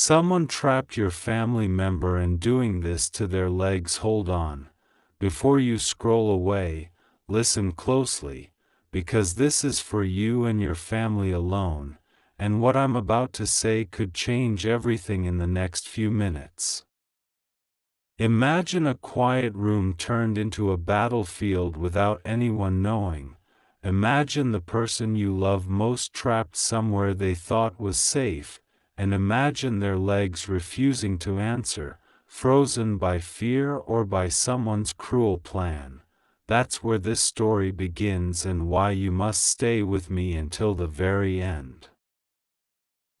Someone trapped your family member and doing this to their legs. Hold on. Before you scroll away, listen closely, because this is for you and your family alone, and what I'm about to say could change everything in the next few minutes. Imagine a quiet room turned into a battlefield without anyone knowing. Imagine the person you love most trapped somewhere they thought was safe, and imagine their legs refusing to answer, frozen by fear or by someone's cruel plan. That's where this story begins and why you must stay with me until the very end.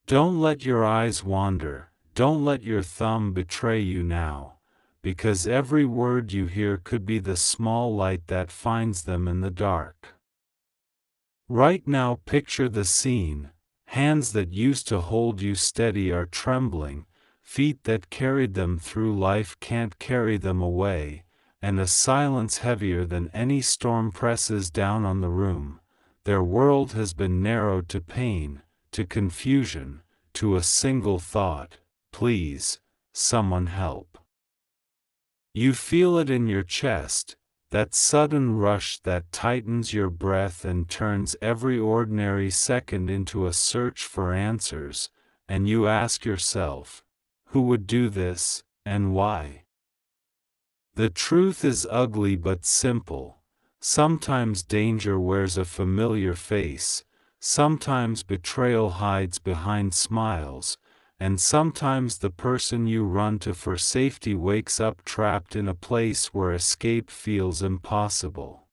Don't let your eyes wander, don't let your thumb betray you now, because every word you hear could be the small light that finds them in the dark. Right now, picture the scene. Hands that used to hold you steady are trembling, feet that carried them through life can't carry them away, and a silence heavier than any storm presses down on the room. Their world has been narrowed to pain, to confusion, to a single thought: please, someone help. You feel it in your chest, that sudden rush that tightens your breath and turns every ordinary second into a search for answers, and you ask yourself, who would do this, and why? The truth is ugly but simple. Sometimes danger wears a familiar face, sometimes betrayal hides behind smiles, and sometimes the person you run to for safety wakes up trapped in a place where escape feels impossible.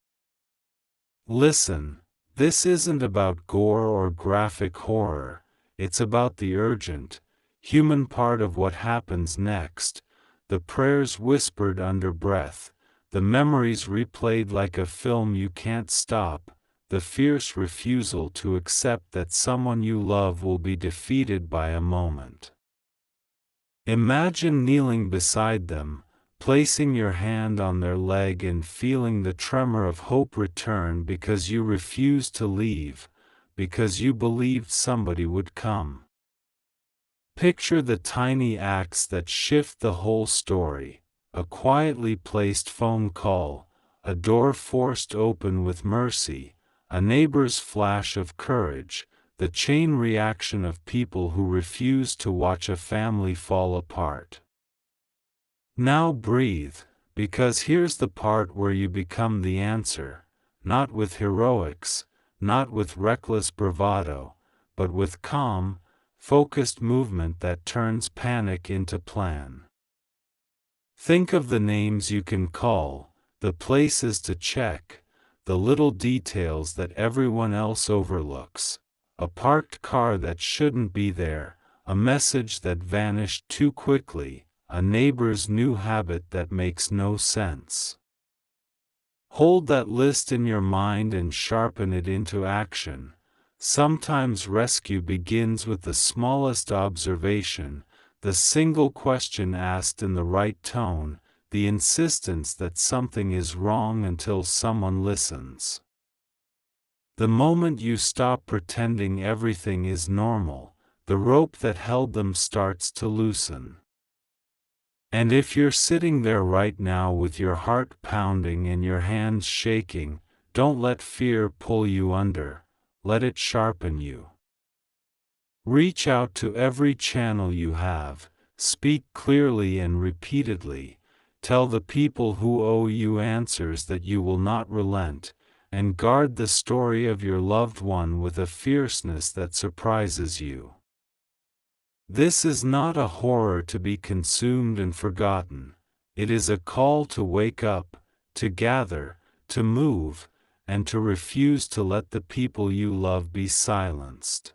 Listen, this isn't about gore or graphic horror, it's about the urgent, human part of what happens next, the prayers whispered under breath, the memories replayed like a film you can't stop, the fierce refusal to accept that someone you love will be defeated by a moment. Imagine kneeling beside them, placing your hand on their leg and feeling the tremor of hope return because you refused to leave, because you believed somebody would come. Picture the tiny acts that shift the whole story: a quietly placed phone call, a door forced open with mercy, a neighbor's flash of courage, the chain reaction of people who refuse to watch a family fall apart. Now breathe, because here's the part where you become the answer, not with heroics, not with reckless bravado, but with calm, focused movement that turns panic into plan. Think of the names you can call, the places to check, the little details that everyone else overlooks. A parked car that shouldn't be there, a message that vanished too quickly, a neighbor's new habit that makes no sense. Hold that list in your mind and sharpen it into action. Sometimes rescue begins with the smallest observation, the single question asked in the right tone, the insistence that something is wrong until someone listens. The moment you stop pretending everything is normal, the rope that held them starts to loosen. And if you're sitting there right now with your heart pounding and your hands shaking, don't let fear pull you under, let it sharpen you. Reach out to every channel you have, speak clearly and repeatedly, tell the people who owe you answers that you will not relent, and guard the story of your loved one with a fierceness that surprises you. This is not a horror to be consumed and forgotten. It is a call to wake up, to gather, to move, and to refuse to let the people you love be silenced.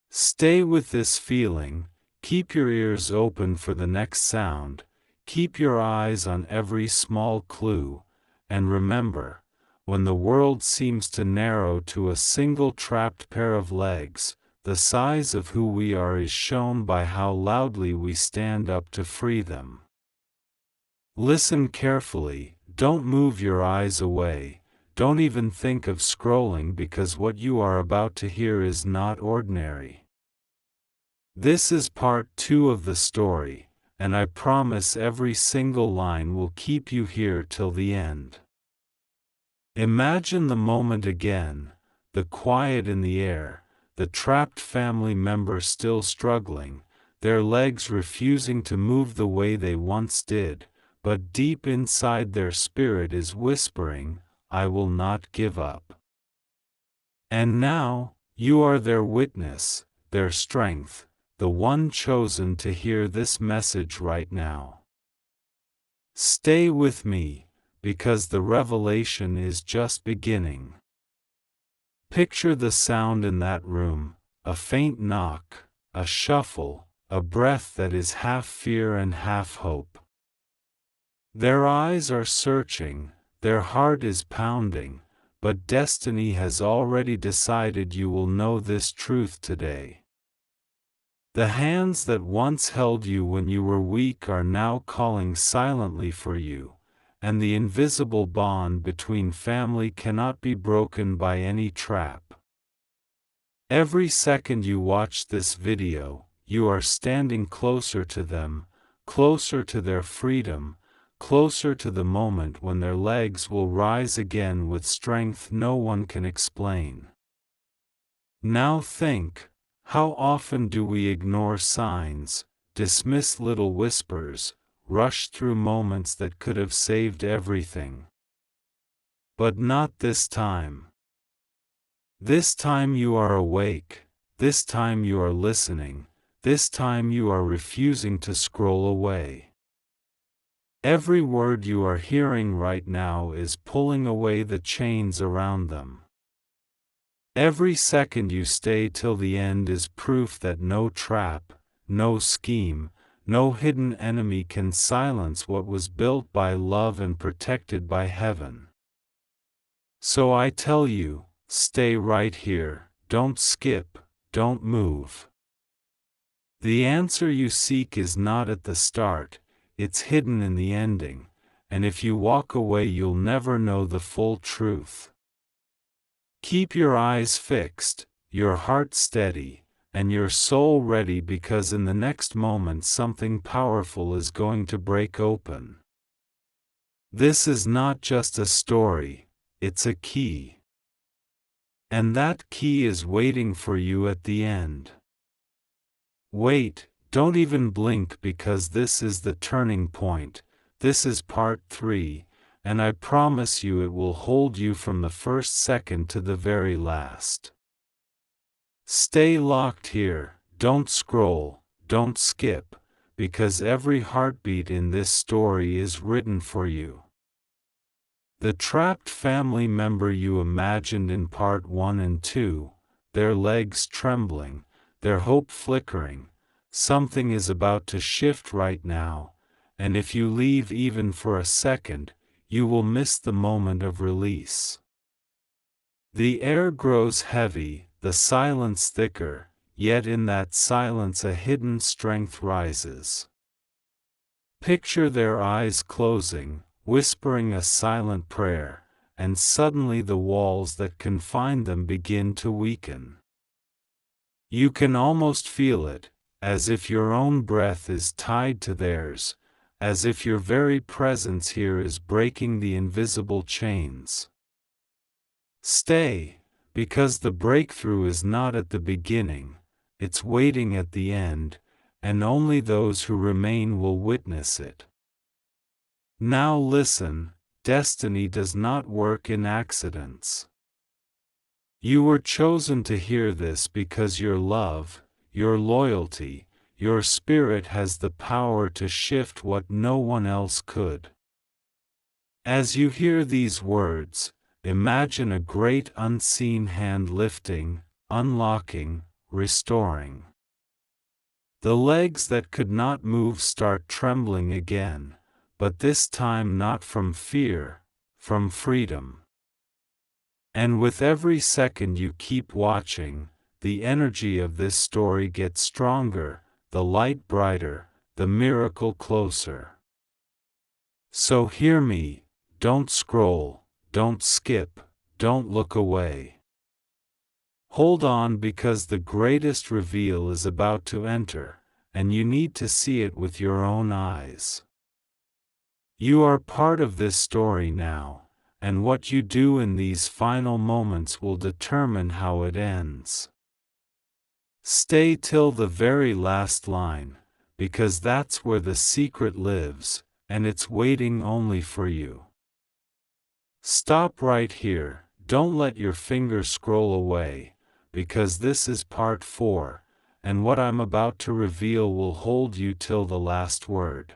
Stay with this feeling, keep your ears open for the next sound, keep your eyes on every small clue, and remember, when the world seems to narrow to a single trapped pair of legs, the size of who we are is shown by how loudly we stand up to free them. Listen carefully, don't move your eyes away, don't even think of scrolling because what you are about to hear is not ordinary. This is part 2 of the story, and I promise every single line will keep you here till the end. Imagine the moment again, the quiet in the air, the trapped family member still struggling, their legs refusing to move the way they once did, but deep inside their spirit is whispering, "I will not give up." And now, you are their witness, their strength, the one chosen to hear this message right now. Stay with me, because the revelation is just beginning. Picture the sound in that room, a faint knock, a shuffle, a breath that is half fear and half hope. Their eyes are searching, their heart is pounding, but destiny has already decided you will know this truth today. The hands that once held you when you were weak are now calling silently for you, and the invisible bond between family cannot be broken by any trap. Every second you watch this video, you are standing closer to them, closer to their freedom, closer to the moment when their legs will rise again with strength no one can explain. Now think, how often do we ignore signs, dismiss little whispers, rush through moments that could have saved everything? But not this time. This time you are awake, this time you are listening, this time you are refusing to scroll away. Every word you are hearing right now is pulling away the chains around them. Every second you stay till the end is proof that no trap, no scheme, no hidden enemy can silence what was built by love and protected by heaven. So I tell you, stay right here, don't skip, don't move. The answer you seek is not at the start, it's hidden in the ending, and if you walk away you'll never know the full truth. Keep your eyes fixed, your heart steady, and your soul ready, because in the next moment something powerful is going to break open. This is not just a story, it's a key. And that key is waiting for you at the end. Wait, don't even blink, because this is the turning point, this is part 3, and I promise you it will hold you from the first second to the very last. Stay locked here, don't scroll, don't skip, because every heartbeat in this story is written for you. The trapped family member you imagined in part 1 and 2, their legs trembling, their hope flickering, something is about to shift right now, and if you leave even for a second, you will miss the moment of release. The air grows heavy, the silence thicker, yet in that silence a hidden strength rises. Picture their eyes closing, whispering a silent prayer, and suddenly the walls that confine them begin to weaken. You can almost feel it, as if your own breath is tied to theirs, as if your very presence here is breaking the invisible chains. Stay, because the breakthrough is not at the beginning, it's waiting at the end, and only those who remain will witness it. Now listen, destiny does not work in accidents. You were chosen to hear this because your love, your loyalty, your spirit has the power to shift what no one else could. As you hear these words, imagine a great unseen hand lifting, unlocking, restoring. The legs that could not move start trembling again, but this time not from fear, from freedom. And with every second you keep watching, the energy of this story gets stronger, the light brighter, the miracle closer. So hear me, don't scroll, don't skip, don't look away. Hold on because the greatest reveal is about to enter, and you need to see it with your own eyes. You are part of this story now, and what you do in these final moments will determine how it ends. Stay till the very last line, because that's where the secret lives, and it's waiting only for you. Stop right here, don't let your finger scroll away, because this is part 4, and what I'm about to reveal will hold you till the last word.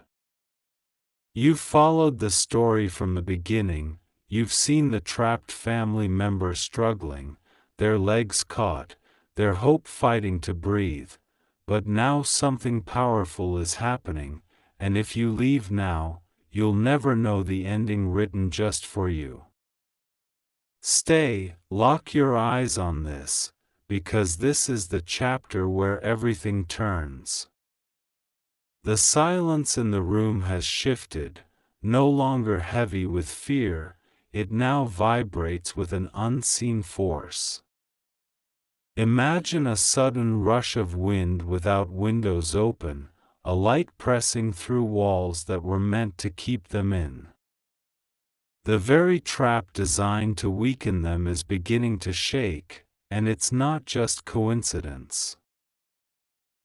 You've followed the story from the beginning, you've seen the trapped family member struggling, their legs caught, their hope fighting to breathe, but now something powerful is happening, and if you leave now, you'll never know the ending written just for you. Stay, lock your eyes on this, because this is the chapter where everything turns. The silence in the room has shifted, no longer heavy with fear, it now vibrates with an unseen force. Imagine a sudden rush of wind without windows open, a light pressing through walls that were meant to keep them in. The very trap designed to weaken them is beginning to shake, and it's not just coincidence.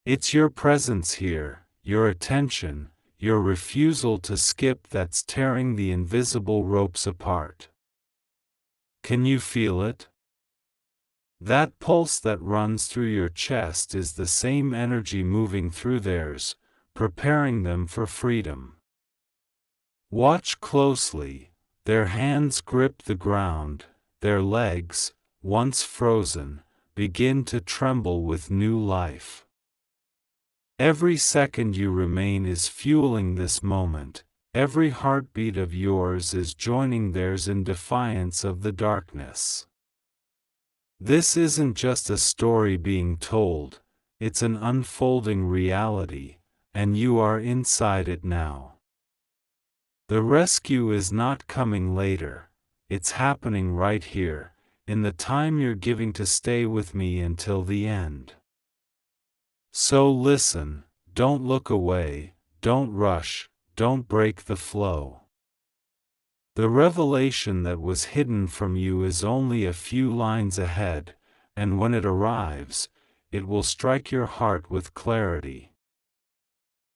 It's your presence here, your attention, your refusal to skip that's tearing the invisible ropes apart. Can you feel it? That pulse that runs through your chest is the same energy moving through theirs, preparing them for freedom. Watch closely, their hands grip the ground, their legs, once frozen, begin to tremble with new life. Every second you remain is fueling this moment, every heartbeat of yours is joining theirs in defiance of the darkness. This isn't just a story being told, it's an unfolding reality, and you are inside it now. The rescue is not coming later, it's happening right here, in the time you're giving to stay with me until the end. So listen, don't look away, don't rush, don't break the flow. The revelation that was hidden from you is only a few lines ahead, and when it arrives, it will strike your heart with clarity.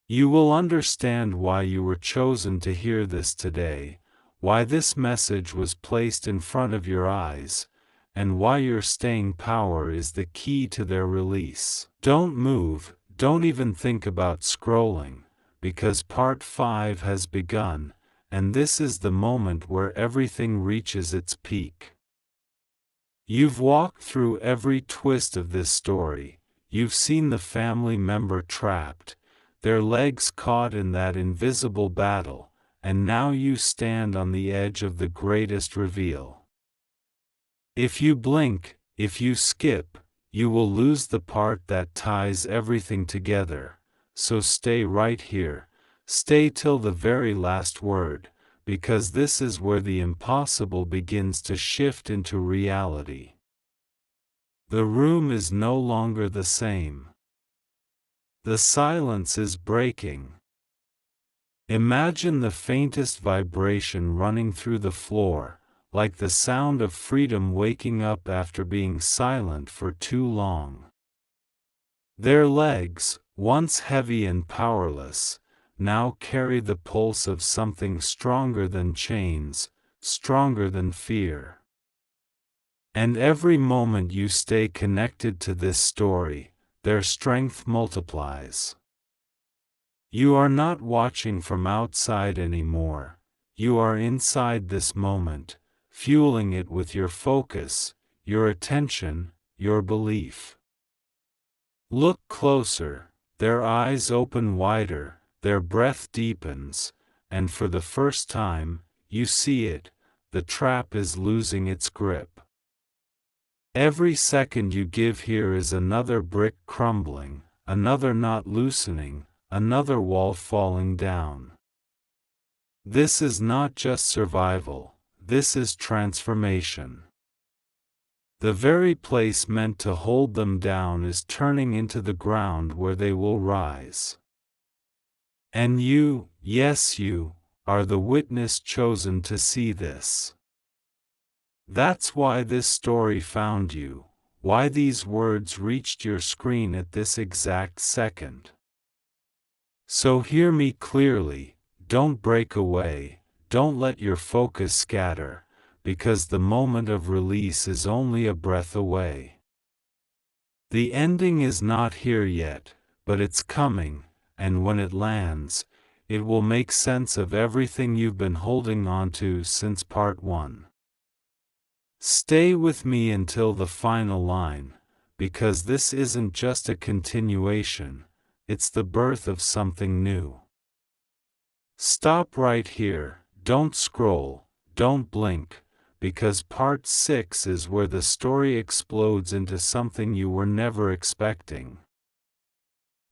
You will understand why you were chosen to hear this today, why this message was placed in front of your eyes, and why your staying power is the key to their release. Don't move, don't even think about scrolling, because part 5 has begun, and this is the moment where everything reaches its peak. You've walked through every twist of this story, you've seen the family member trapped, their legs caught in that invisible battle, and now you stand on the edge of the greatest reveal. If you blink, if you skip, you will lose the part that ties everything together, so stay right here, stay till the very last word, because this is where the impossible begins to shift into reality. The room is no longer the same. The silence is breaking. Imagine the faintest vibration running through the floor, like the sound of freedom waking up after being silent for too long. Their legs, once heavy and powerless, now carry the pulse of something stronger than chains, stronger than fear. And every moment you stay connected to this story, their strength multiplies. You are not watching from outside anymore, you are inside this moment, fueling it with your focus, your attention, your belief. Look closer, their eyes open wider, their breath deepens, and for the first time, you see it, the trap is losing its grip. Every second you give here is another brick crumbling, another knot loosening, another wall falling down. This is not just survival, this is transformation. The very place meant to hold them down is turning into the ground where they will rise. And you, yes you, are the witness chosen to see this. That's why this story found you, why these words reached your screen at this exact second. So hear me clearly, don't break away, don't let your focus scatter, because the moment of release is only a breath away. The ending is not here yet, but it's coming, and when it lands, it will make sense of everything you've been holding on to since part 1. Stay with me until the final line, because this isn't just a continuation, it's the birth of something new. Stop right here, don't scroll, don't blink, because part 6 is where the story explodes into something you were never expecting.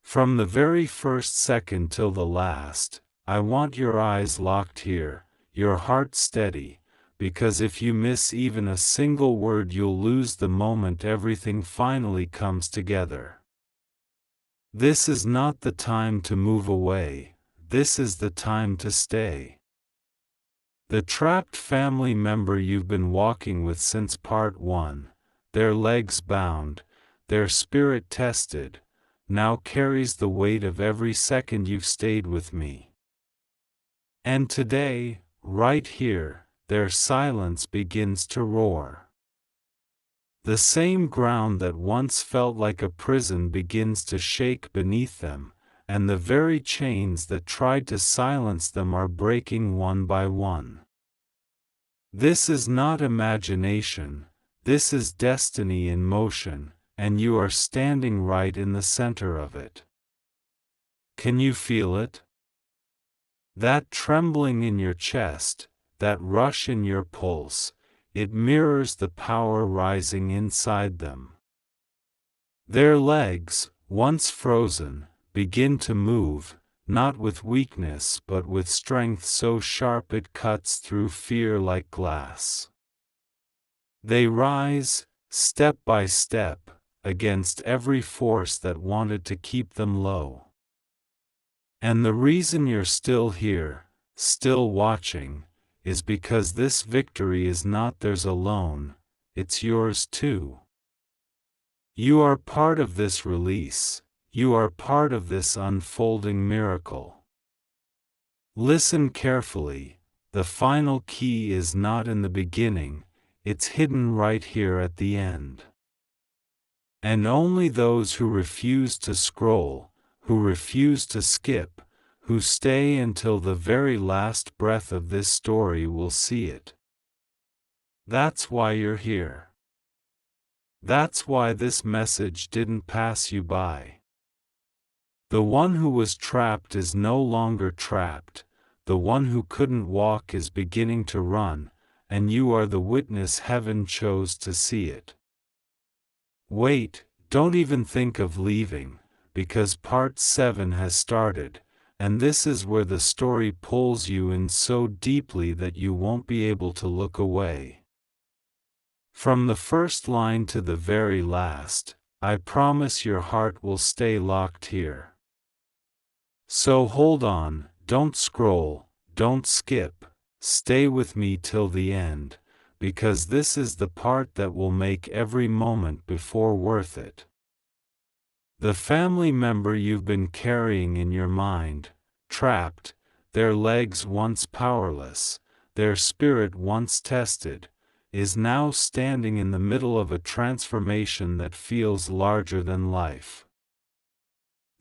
From the very first second till the last, I want your eyes locked here, your heart steady, because if you miss even a single word you'll lose the moment everything finally comes together. This is not the time to move away, this is the time to stay. The trapped family member you've been walking with since part 1, their legs bound, their spirit tested, now carries the weight of every second you've stayed with me. And today, right here, their silence begins to roar. The same ground that once felt like a prison begins to shake beneath them, and the very chains that tried to silence them are breaking one by one. This is not imagination, this is destiny in motion, and you are standing right in the center of it. Can you feel it? That trembling in your chest, that rush in your pulse, it mirrors the power rising inside them. Their legs, once frozen, begin to move, not with weakness but with strength so sharp it cuts through fear like glass. They rise, step by step, against every force that wanted to keep them low. And the reason you're still here, still watching, is because this victory is not theirs alone, it's yours too. You are part of this release, you are part of this unfolding miracle. Listen carefully, the final key is not in the beginning, it's hidden right here at the end. And only those who refuse to scroll, who refuse to skip, who stay until the very last breath of this story will see it. That's why you're here. That's why this message didn't pass you by. The one who was trapped is no longer trapped, the one who couldn't walk is beginning to run, and you are the witness heaven chose to see it. Wait, don't even think of leaving, because part 7 has started, and this is where the story pulls you in so deeply that you won't be able to look away. From the first line to the very last, I promise your heart will stay locked here. So hold on, don't scroll, don't skip, stay with me till the end, because this is the part that will make every moment before worth it. The family member you've been carrying in your mind, trapped, their legs once powerless, their spirit once tested, is now standing in the middle of a transformation that feels larger than life.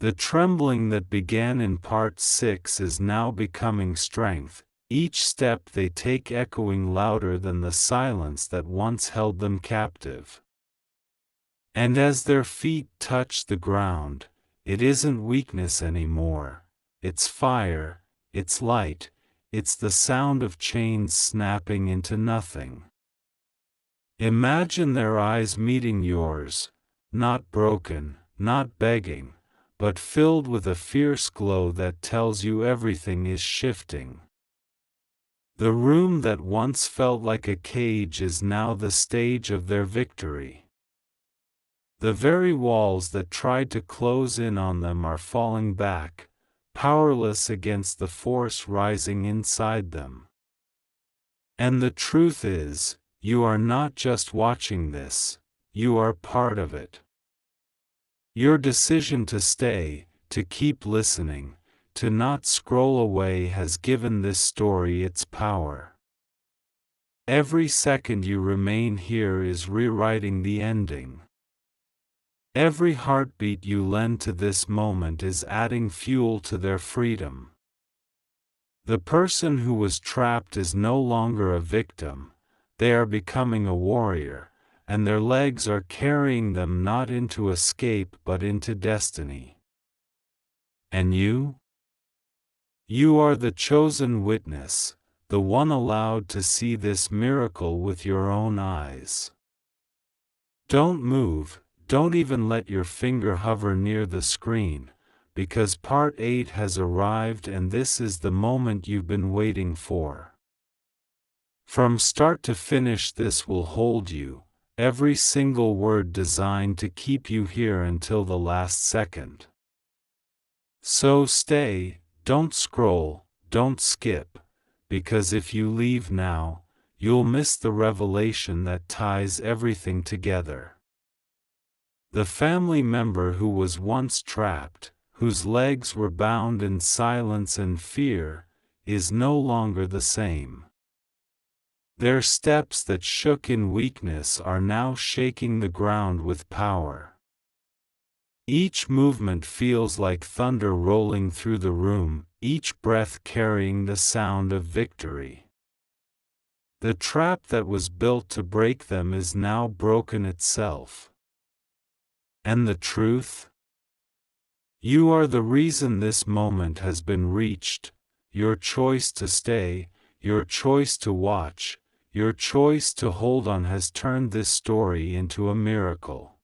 The trembling that began in part 6 is now becoming strength, each step they take echoing louder than the silence that once held them captive. And as their feet touch the ground, it isn't weakness anymore, it's fire, it's light, it's the sound of chains snapping into nothing. Imagine their eyes meeting yours, not broken, not begging, but filled with a fierce glow that tells you everything is shifting. The room that once felt like a cage is now the stage of their victory. The very walls that tried to close in on them are falling back, powerless against the force rising inside them. And the truth is, you are not just watching this, you are part of it. Your decision to stay, to keep listening, to not scroll away has given this story its power. Every second you remain here is rewriting the ending. Every heartbeat you lend to this moment is adding fuel to their freedom. The person who was trapped is no longer a victim, they are becoming a warrior, and their legs are carrying them not into escape but into destiny. And you? You are the chosen witness, the one allowed to see this miracle with your own eyes. Don't move, don't even let your finger hover near the screen, because Part 8 has arrived and this is the moment you've been waiting for. From start to finish this will hold you, every single word designed to keep you here until the last second. So stay, don't scroll, don't skip, because if you leave now, you'll miss the revelation that ties everything together. The family member who was once trapped, whose legs were bound in silence and fear, is no longer the same. Their steps that shook in weakness are now shaking the ground with power. Each movement feels like thunder rolling through the room, each breath carrying the sound of victory. The trap that was built to break them is now broken itself. And the truth? You are the reason this moment has been reached, your choice to stay, your choice to watch, your choice to hold on has turned this story into a miracle.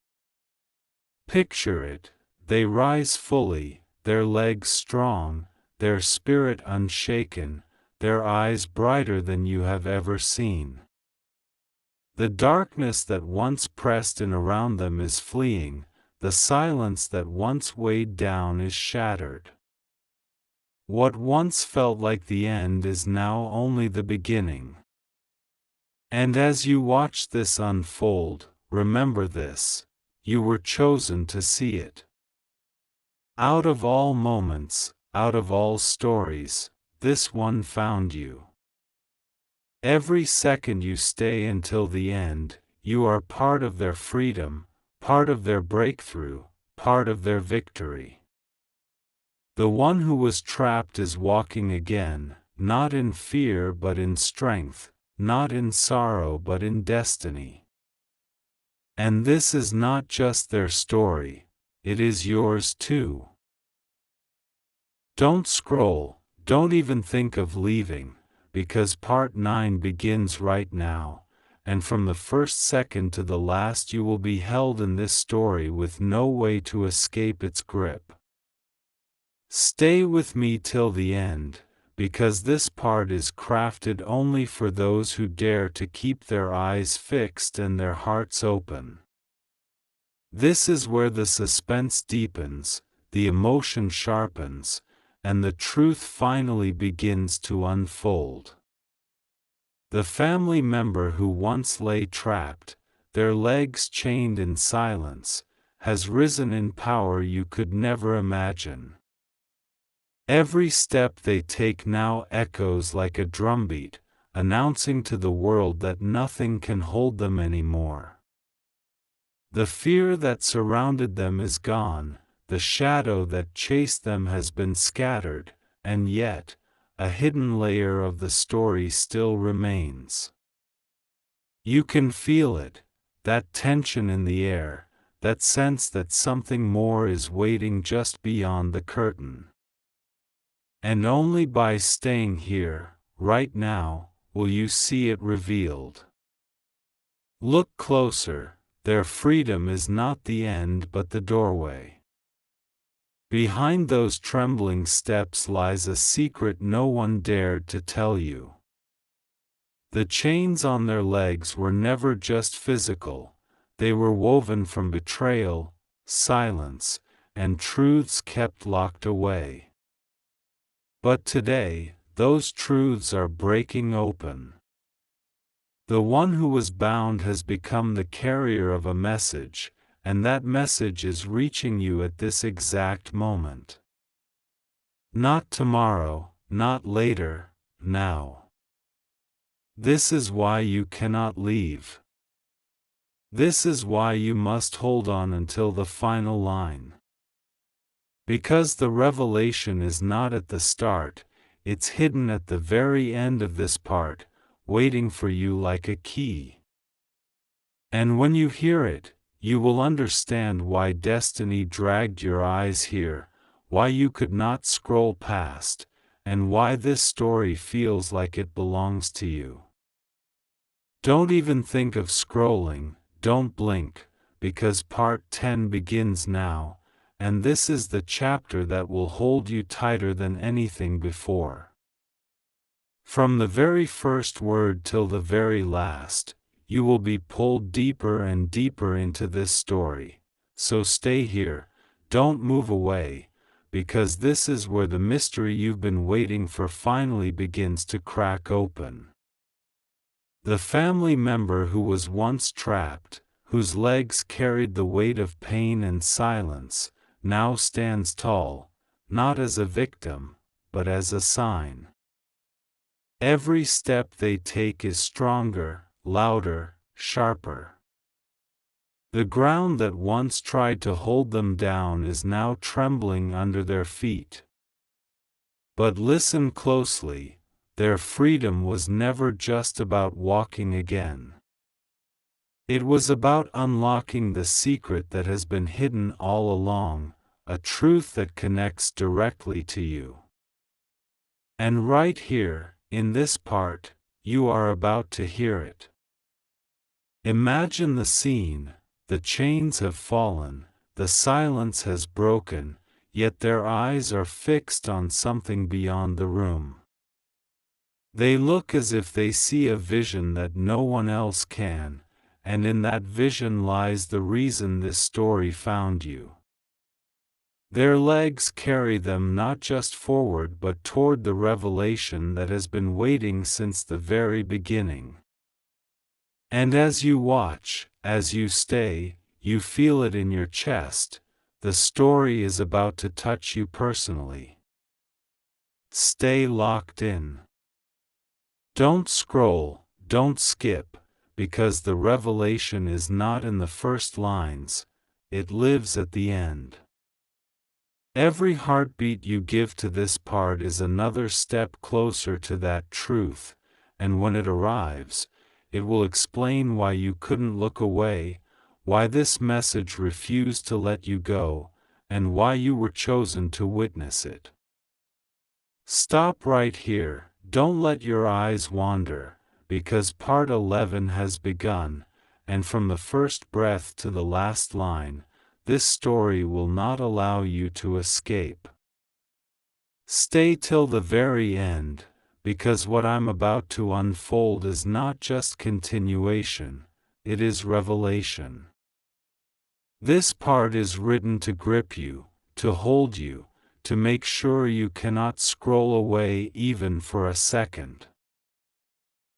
Picture it, they rise fully, their legs strong, their spirit unshaken, their eyes brighter than you have ever seen. The darkness that once pressed in around them is fleeing, the silence that once weighed down is shattered. What once felt like the end is now only the beginning. And as you watch this unfold, remember this, you were chosen to see it. Out of all moments, out of all stories, this one found you. Every second you stay until the end, you are part of their freedom, part of their breakthrough, part of their victory. The one who was trapped is walking again, not in fear but in strength, not in sorrow but in destiny. And this is not just their story, it is yours too. Don't scroll, don't even think of leaving, because Part 9 begins right now, and from the first second to the last you will be held in this story with no way to escape its grip. Stay with me till the end, because this part is crafted only for those who dare to keep their eyes fixed and their hearts open. This is where the suspense deepens, the emotion sharpens, and the truth finally begins to unfold. The family member who once lay trapped, their legs chained in silence, has risen in power you could never imagine. Every step they take now echoes like a drumbeat, announcing to the world that nothing can hold them anymore. The fear that surrounded them is gone, the shadow that chased them has been scattered, and yet, a hidden layer of the story still remains. You can feel it, that tension in the air, that sense that something more is waiting just beyond the curtain. And only by staying here, right now, will you see it revealed. Look closer, their freedom is not the end but the doorway. Behind those trembling steps lies a secret no one dared to tell you. The chains on their legs were never just physical, they were woven from betrayal, silence, and truths kept locked away. But today, those truths are breaking open. The one who was bound has become the carrier of a message, and that message is reaching you at this exact moment. Not tomorrow, not later, now. This is why you cannot leave. This is why you must hold on until the final line. Because the revelation is not at the start, it's hidden at the very end of this part, waiting for you like a key. And when you hear it, you will understand why destiny dragged your eyes here, why you could not scroll past, and why this story feels like it belongs to you. Don't even think of scrolling, don't blink, because part 10 begins now, and this is the chapter that will hold you tighter than anything before. From the very first word till the very last, you will be pulled deeper and deeper into this story. So stay here, don't move away, because this is where the mystery you've been waiting for finally begins to crack open. The family member who was once trapped, whose legs carried the weight of pain and silence, now stands tall, not as a victim, but as a sign. Every step they take is stronger, louder, sharper. The ground that once tried to hold them down is now trembling under their feet. But listen closely, their freedom was never just about walking again. It was about unlocking the secret that has been hidden all along, a truth that connects directly to you. And right here, in this part, you are about to hear it. Imagine the scene, the chains have fallen, the silence has broken, yet their eyes are fixed on something beyond the room. They look as if they see a vision that no one else can, and in that vision lies the reason this story found you. Their legs carry them not just forward but toward the revelation that has been waiting since the very beginning. And as you watch, as you stay, you feel it in your chest, the story is about to touch you personally. Stay locked in. Don't scroll, don't skip, because the revelation is not in the first lines, it lives at the end. Every heartbeat you give to this part is another step closer to that truth, and when it arrives, it will explain why you couldn't look away, why this message refused to let you go, and why you were chosen to witness it. Stop right here, don't let your eyes wander, because part 11 has begun, and from the first breath to the last line, this story will not allow you to escape. Stay till the very end, because what I'm about to unfold is not just continuation, it is revelation. This part is written to grip you, to hold you, to make sure you cannot scroll away even for a second.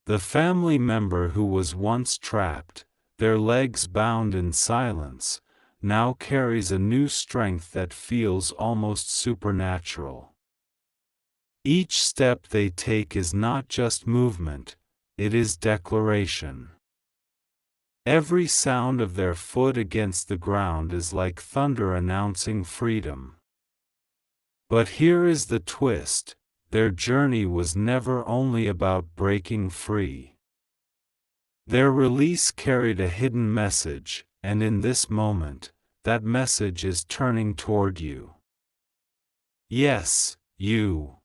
The family member who was once trapped, their legs bound in silence, now carries a new strength that feels almost supernatural. Each step they take is not just movement, it is declaration. Every sound of their foot against the ground is like thunder announcing freedom. But here is the twist, their journey was never only about breaking free. Their release carried a hidden message, and in this moment, that message is turning toward you. Yes, you.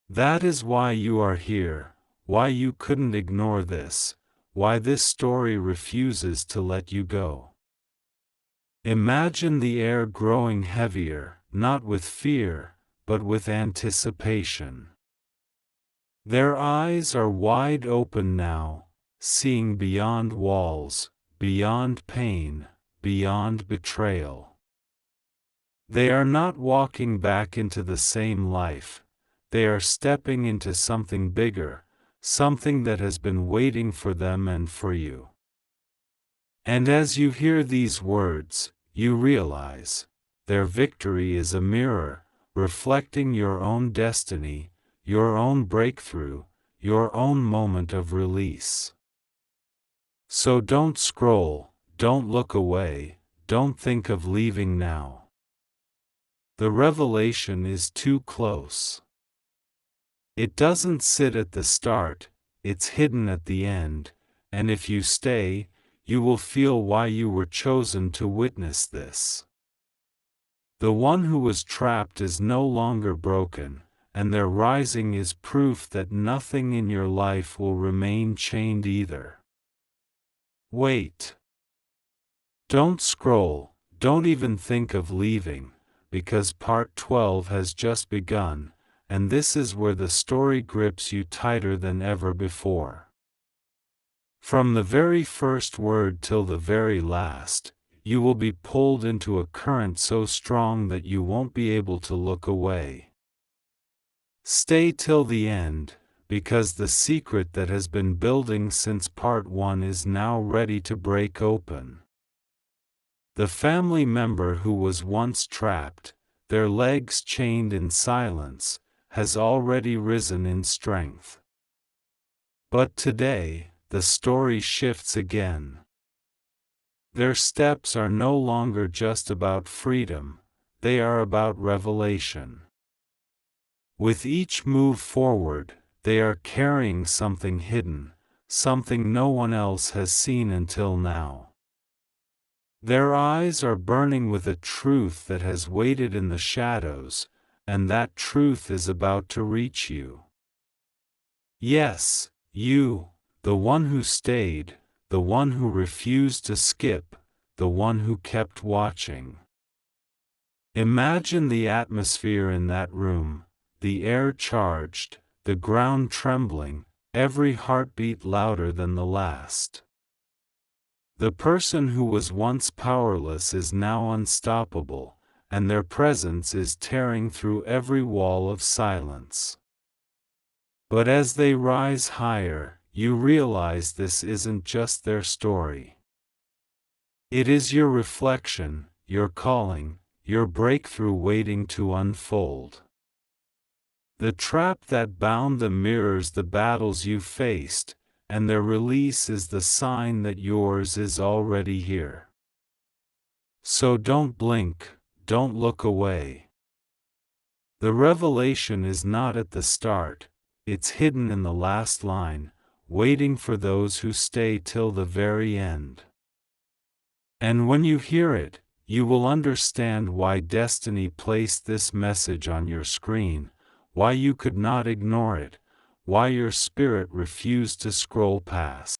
That is why you are here, why you couldn't ignore this, why this story refuses to let you go. Imagine the air growing heavier, not with fear, but with anticipation. Their eyes are wide open now, seeing beyond walls, beyond pain, beyond betrayal. They are not walking back into the same life, they are stepping into something bigger, something that has been waiting for them and for you. And as you hear these words, you realize, their victory is a mirror, reflecting your own destiny, your own breakthrough, your own moment of release. So don't scroll, don't look away, don't think of leaving now. The revelation is too close. It doesn't sit at the start, it's hidden at the end, and if you stay, you will feel why you were chosen to witness this. The one who was trapped is no longer broken, and their rising is proof that nothing in your life will remain chained either. Wait. Don't scroll, don't even think of leaving, because part 12 has just begun, and this is where the story grips you tighter than ever before. From the very first word till the very last, you will be pulled into a current so strong that you won't be able to look away. Stay till the end, because the secret that has been building since part 1 is now ready to break open. The family member who was once trapped, their legs chained in silence, has already risen in strength. But today, the story shifts again. Their steps are no longer just about freedom, they are about revelation. With each move forward, they are carrying something hidden, something no one else has seen until now. Their eyes are burning with a truth that has waited in the shadows, and that truth is about to reach you. Yes, you, the one who stayed, the one who refused to skip, the one who kept watching. Imagine the atmosphere in that room, the air charged, the ground trembling, every heartbeat louder than the last. The person who was once powerless is now unstoppable, and their presence is tearing through every wall of silence. But as they rise higher, you realize this isn't just their story. It is your reflection, your calling, your breakthrough waiting to unfold. The trap that bound them mirrors the battles you faced, and their release is the sign that yours is already here. So don't blink, don't look away. The revelation is not at the start, it's hidden in the last line, waiting for those who stay till the very end. And when you hear it, you will understand why destiny placed this message on your screen, why you could not ignore it, why your spirit refused to scroll past.